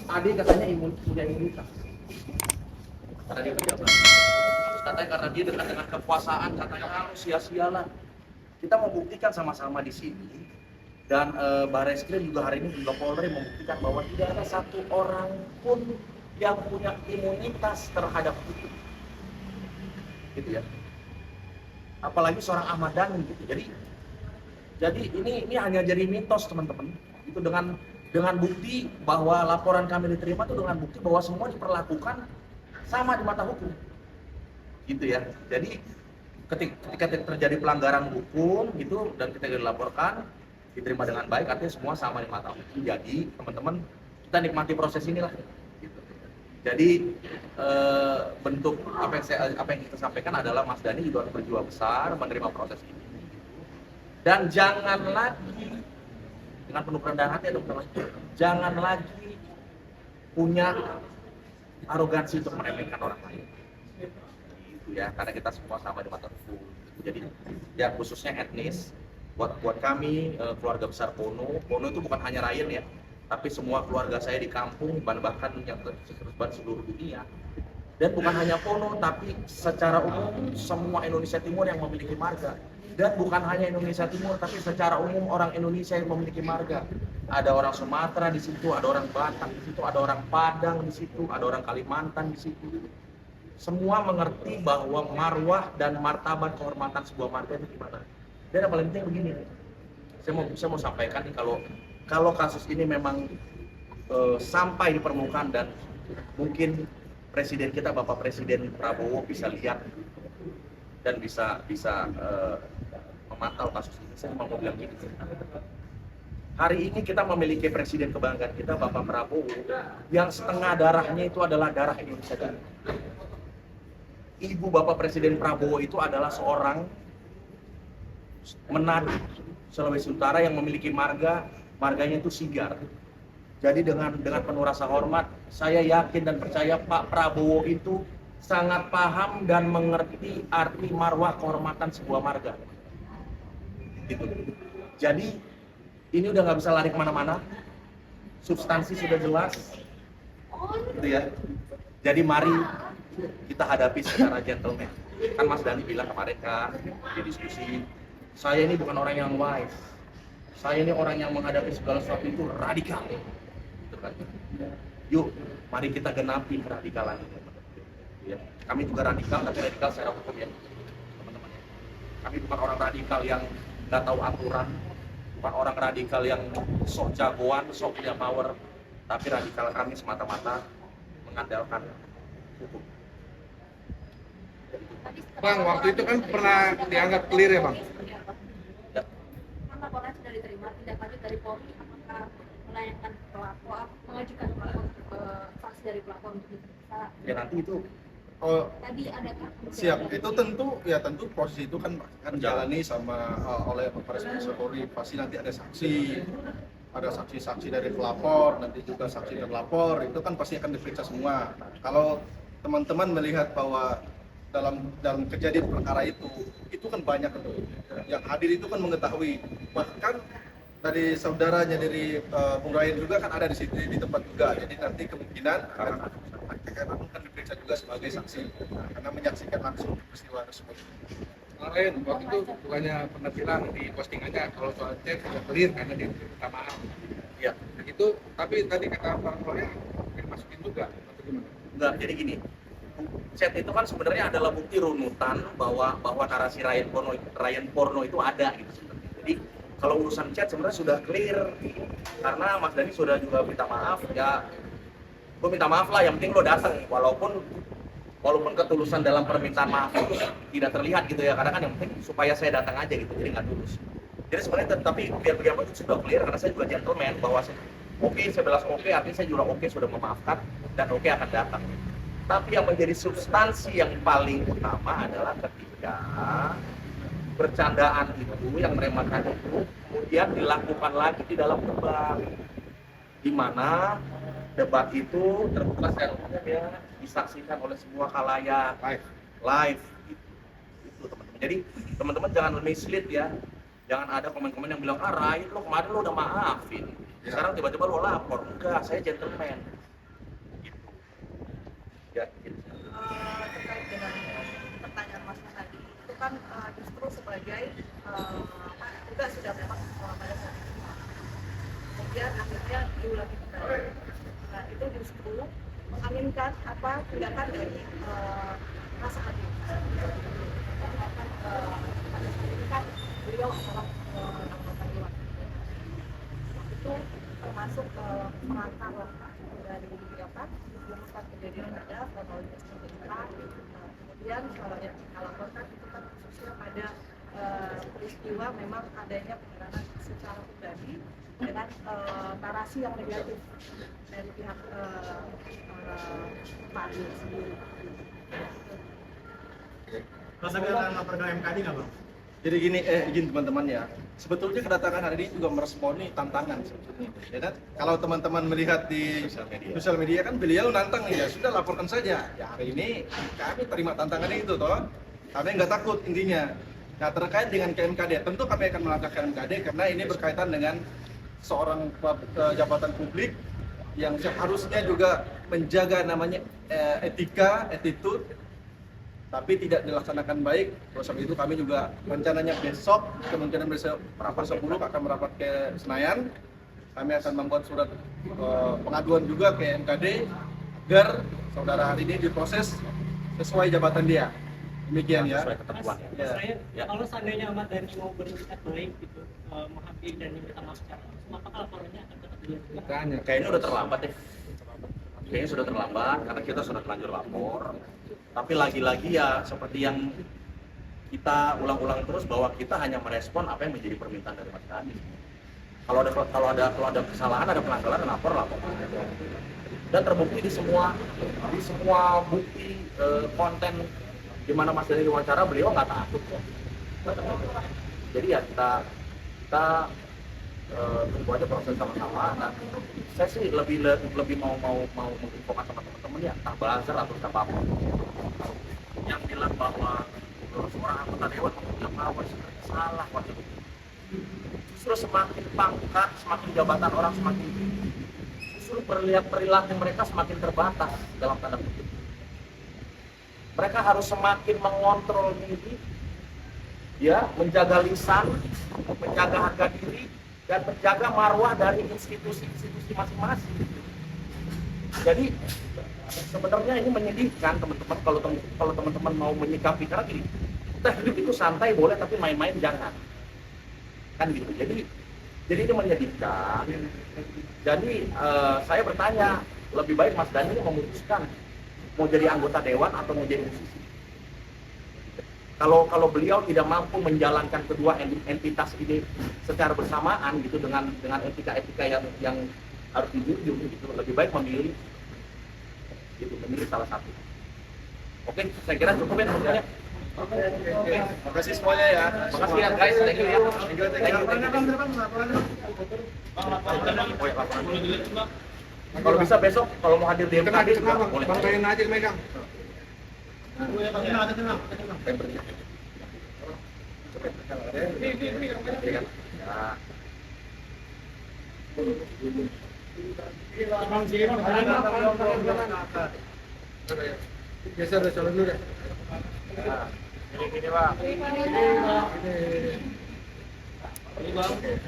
Ade katanya punya imunitas karena dia pejabat. Terus katanya karena dia dekat dengan kekuasaan, katanya harus sia-sialah. Kita mau buktikan sama-sama di sini, dan Barreskrim juga hari ini juga Polri membuktikan bahwa tidak ada satu orang pun yang punya imunitas terhadap itu, gitu ya. Apalagi seorang Ahmad Dhani gitu. Jadi ini hanya jadi mitos teman-teman. Itu dengan bukti bahwa laporan kami diterima itu dengan bukti bahwa semua diperlakukan sama di mata hukum, gitu ya. Jadi ketika terjadi pelanggaran hukum gitu dan kita dilaporkan, diterima dengan baik, artinya semua sama di mata hukum. Jadi teman-teman, kita nikmati proses inilah. Gitu. Jadi bentuk apa yang kita sampaikan adalah Mas Dhani juga harus berjuang besar menerima proses ini. Dan jangan lagi, dengan penuh kerendahan hati ya teman-teman, jangan lagi punya arogansi untuk meremehkan orang lain. Gitu ya, karena kita semua sama di mata hukum. Jadi ya khususnya etnis, buat kami keluarga besar Pono itu bukan hanya Ryan ya, tapi semua keluarga saya di kampung, bahkan yang tersebar seluruh dunia. Dan bukan hanya Pono, tapi secara umum semua Indonesia Timur yang memiliki marga. Dan bukan hanya Indonesia Timur, tapi secara umum orang Indonesia yang memiliki marga. Ada orang Sumatera di situ, ada orang Batak di situ, ada orang Padang di situ, ada orang Kalimantan di situ. Semua mengerti bahwa marwah dan martabat kehormatan sebuah marga itu gimana. Dan yang paling penting begini, saya mau sampaikan nih, kalau kasus ini memang sampai di permukaan dan mungkin presiden kita, Bapak Presiden Prabowo bisa lihat dan bisa memantau kasus ini. Saya mau bilang gini, hari ini kita memiliki presiden kebanggaan kita, Bapak Prabowo, yang setengah darahnya itu adalah darah Indonesia. Ibu Bapak Presiden Prabowo itu adalah seorang Manado, Sulawesi Utara, yang memiliki marganya itu Sigar. Jadi dengan penuh rasa hormat, saya yakin dan percaya Pak Prabowo itu sangat paham dan mengerti arti marwah kehormatan sebuah marga. Gitu. Jadi ini udah nggak bisa lari kemana-mana, substansi sudah jelas, gitu ya. Jadi mari kita hadapi secara gentleman. Kan Mas Dhani bilang kemarin kan di diskusi, saya ini bukan orang yang wise, saya ini orang yang menghadapi segala sesuatu itu radikal. Gitu kan. Yuk, mari kita genapi keradikalan ini. Ya. Kami juga radikal, tapi radikal secara hukum ya, teman-teman. Kami bukan orang radikal yang nggak tahu aturan, bukan orang radikal yang sok jagoan, sok punya power, tapi radikal kami semata-mata mengandalkan hukum. Bang, waktu itu kan pernah dianggap clear ya Bang? Ya. Kan laporan sudah diterima, tindak lanjut dari Polri apakah menanyakan pelapor, mengajukan pelapor ke saksi dari pelapor untuk diperiksa? Ya nanti itu Tadi ada kan? Siap, itu tentu proses itu kan dijalani sama oleh Baris Polri. Pasti nanti ada saksi dari pelapor, nanti juga saksi dan pelapor, itu kan pasti akan diperiksa semua. Nah, kalau teman-teman melihat bahwa dalam kejadian perkara itu kan banyak yang hadir itu kan mengetahui, bahkan dari saudaranya dari Bung Ryan juga kan ada di situ di tempat juga. Jadi nanti kemungkinan akan diperiksa juga sebagai saksi karena menyaksikan langsung peristiwa tersebut. Kemarin waktu itu bukannya pernah bilang di postingannya kalau soal chat sudah clear karena dia minta maaf. ya Begitu, tapi tadi kata Bang Roya dimasukin juga atau gimana? enggak, jadi gini, chat itu kan sebenarnya adalah bukti runutan bahwa narasi Ryan porno itu ada gitu sebenarnya. Jadi kalau urusan chat sebenarnya sudah clear, karena Mas Dhani sudah juga minta maaf. Ya gue minta maaf lah, yang penting lo datang, walaupun ketulusan dalam permintaan maaf itu tidak terlihat gitu ya, karena kan yang penting supaya saya datang aja gitu, jadi nggak tulus. Jadi sebenarnya tapi biar bagaimanapun itu sudah clear, karena saya juga gentleman bahwa saya bilang oke, artinya saya juga oke sudah memaafkan dan oke akan datang. Tapi yang menjadi substansi yang paling utama adalah ketika bercandaan itu yang meremehkan itu kemudian dilakukan lagi di dalam debat, di mana debat itu terbuka secara umum ya, disaksikan oleh semua khalayak live gitu. Itu teman-teman. Jadi teman-teman jangan mislead ya, jangan ada komen-komen yang bilang Ryan lo kemarin lo udah maafin, sekarang tiba-tiba lo lapor. Enggak, saya gentleman. Ya, Terkait dengan pertanyaan Mas tadi, itu kan justru sebagai juga sudah memang pada saat itu. Kemudian akhirnya diulangi kembali. Nah, itu justru mengaminkan apa tindakan dari rasa adil. Karena kan pada saat ini kan beliau adalah anggota dewan. Itu termasuk perantara dari apa menemukan kejadian ada kronologis cerita. Kemudian yang kita laporkan itu kan khususnya pada peristiwa memang adanya penyerangan secara pribadi dengan narasi yang negatif dari pihak Pak Adil sendiri. Mas Abi akan lapor ke MKD nggak Bang? Jadi gini, izin teman-teman ya. Sebetulnya kedatangan hari ini juga meresponi tantangan sebetulnya. Ya kan? Kalau teman-teman melihat di sosial media kan beliau nantang nih, ya sudah laporkan saja. Ya hari ini kami terima tantangan itu toh. Kami nggak takut intinya. Nah terkait dengan KMKD, tentu kami akan melangkah ke MKD karena ini berkaitan dengan seorang jabatan publik yang seharusnya juga menjaga namanya etika, attitude, tapi tidak dilaksanakan baik. Oleh sebab itu kami juga rencananya besok, kemungkinan besok rapat 10 akan merapat ke Senayan. Kami akan membuat surat pengaduan juga ke MKD agar saudara hari ini diproses sesuai jabatan dia. Demikian ya. Sesuai ketentuan. Mas Ryan, Ya. kalau seandainya Ahmad Dhani mau bersikap baik gitu, menghampiri dan meminta maaf secara langsung, apakah laporannya akan tetap dilakukan? Kayaknya udah terlambat ya. Kayaknya sudah terlambat karena kita sudah terlanjur lapor. Tapi lagi-lagi ya seperti yang kita ulang-ulang terus bahwa kita hanya merespon apa yang menjadi permintaan dari Mas Dhani. Kalau ada kesalahan, ada pelanggaran, lapor. Dan terbukti di semua bukti konten di mana Mas Dhani diwawancara, beliau nggak takut kok. Jadi ya kita tunggu aja proses sama-sama. Nah, saya sih lebih mau menginfokan sama teman-teman ya, entah buzzer atau siapapun yang bilang bahwa seorang anggota dewan yang melawan salah kok. Justru semakin pangkat, semakin jabatan orang semakin tinggi, justru perilaku mereka semakin terbatas dalam tanda kutip. Mereka harus semakin mengontrol diri, ya, menjaga lisan, menjaga harga diri, dan menjaga marwah dari institusi-institusi masing-masing. Jadi sebenarnya ini menyedihkan teman-teman kalau teman-teman mau menyikapi karena gini, kita hidup itu santai boleh tapi main-main jangan, kan gitu. Jadi ini menyedihkan. Jadi saya bertanya, lebih baik Mas Dhani memutuskan mau jadi anggota dewan atau mau jadi musisi. Kalau beliau tidak mampu menjalankan kedua entitas ini secara bersamaan gitu dengan etika yang harus dijunjung gitu, lebih baik memilih salah satu. Oke, saya kira cukup ya sebenarnya. Oke. Terima kasih semuanya ya. Makasih ya guys, thank you ya. Thank you. Oh ya, laporan. Kalau bisa besok kalau mau hadir di MKD juga boleh. Bangkain aja megang. Geser deh, colok dulu deh. Gini Bang. Terima kasih.